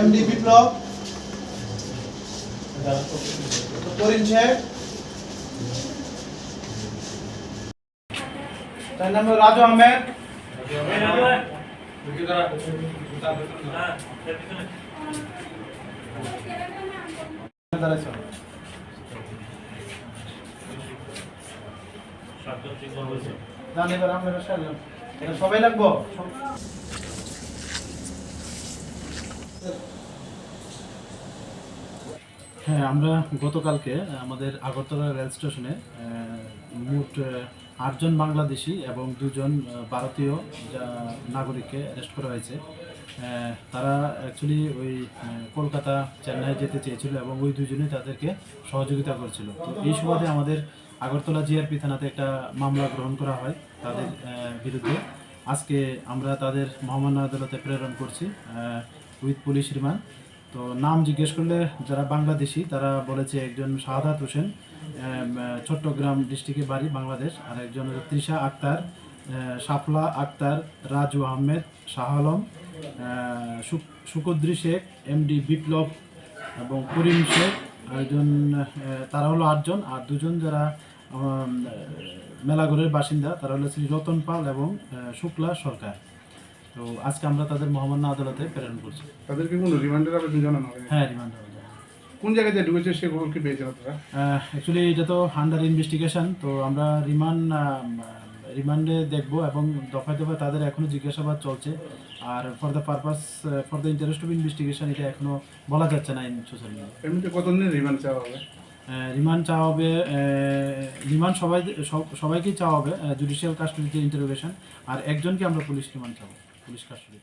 MD বিপ্লব, করিম শেখ, 4 নম্বর রাজু আহমেদ, সবাই লাগবো। হ্যাঁ, আমরা গতকালকে আমাদের আগরতলা রেল স্টেশনে মোট 8 জন বাংলাদেশি এবং 2 জন ভারতীয় নাগরিককে অ্যারেস্ট করা হয়েছে। তারা অ্যাকচুয়ালি ওই কলকাতা চেন্নাই যেতে চেয়েছিল এবং ওই 2 জনই তাদেরকে সহযোগিতা করছিল। তো এই সুবাদে আমাদের আগরতলা জিআরপি থানাতে একটা মামলা গ্রহণ করা হয় তাদের বিরুদ্ধে। আজকে আমরা তাদের মহামান্য আদালতে প্রেরণ করছি উইথ পুলিশ রিমান্ড। তো নাম জিজ্ঞেস করলে যারা বাংলাদেশি তারা বলেছে একজন শাহাদাত হোসেন, চট্টগ্রাম ডিস্ট্রিক্টে বাড়ি বাংলাদেশ, আর একজন হচ্ছে তৃষা আক্তার, সাফলা আক্তার, রাজু আহমেদ, শাহ আলম, সুকদ্রি শেখ, এমডি বিপ্লব এবং করিম শেখ। একজন তারা হলো 8 জন, আর 2 জন যারা মেলাঘরের বাসিন্দা তারা হলো শ্রী রতন পাল এবং শুক্লা সরকার। তো আজকে আমরা তাদের মহামান্য আদালতে প্রেরণ করছি। তাদেরকে কোন রিমান্ডের আবেদন জানানো হবে? হ্যাঁ, রিমান্ড হবে। কোন জায়গাতে ঢুকেছে সেগুলো কি পেয়েছে আপনারা? অ্যাকচুয়ালি এটা তো আন্ডার ইনভেস্টিগেশন, তো আমরা রিমান্ডে দেখব এবং দফায় দফায় তাদের এখনো জিজ্ঞাসাবাদ চলছে। আর for the interest of investigation এটা এখনো বলা যাচ্ছে না ইন সোশ্যাল মিডিয়া। এমনিতে কতদিনের রিমান্ড চাওয়া হবে? রিমান্ড চাওয়া হবে, রিমান্ড সবাইকেই চাওয়া হবে জুডিশিয়াল কাস্টডিতে ইন্টারোগেশন, আর একজনকে আমরা পুলিশ রিমান্ড চাবো, পুলিশ কাস্টডি।